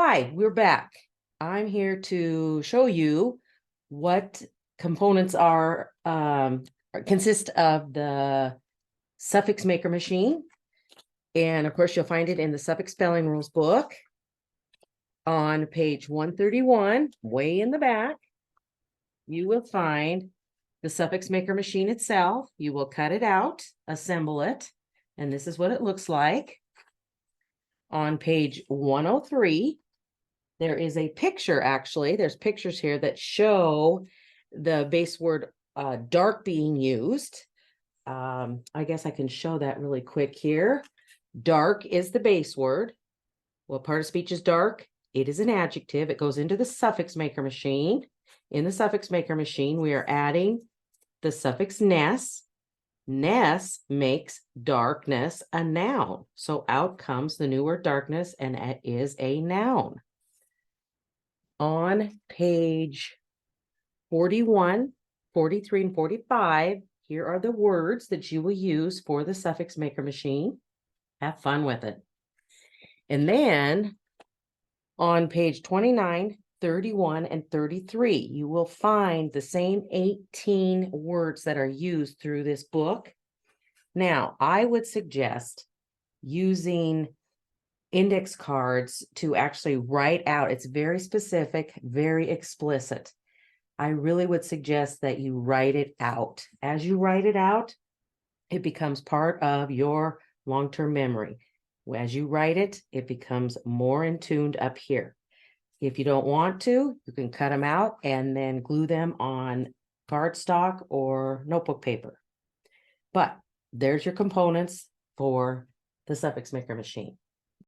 Hi, we're back. I'm here to show you what components consist of the Suffix Maker Machine. And of course, you'll find it in the Suffix Spelling Rules Book on page 131, way in the back. You will find the Suffix Maker Machine itself. You will cut it out, assemble it, and this is what it looks like. On page 103, there is a picture, actually. There's pictures here that show the base word dark being used. I guess I can show that really quick here. Dark is the base word. What part of speech is dark? It is an adjective. It goes into the Suffix Maker Machine. In the Suffix Maker Machine, we are adding the suffix ness. Ness makes darkness a noun. So out comes the new word darkness, and it is a noun. On page 41, 43, and 45, here are the words that you will use for the Suffix Maker Machine. Have fun with it. And then on page 29, 31, and 33, you will find the same 18 words that are used through this book. Now, I would suggest using index cards to actually write out. It's very specific, very explicit. I really would suggest that you write it out. As you write it out, it becomes part of your long-term memory. As you write it, it becomes more in tuned up here. If you don't want to, you can cut them out and then glue them on cardstock or notebook paper. But there's your components for the Suffix Maker Machine.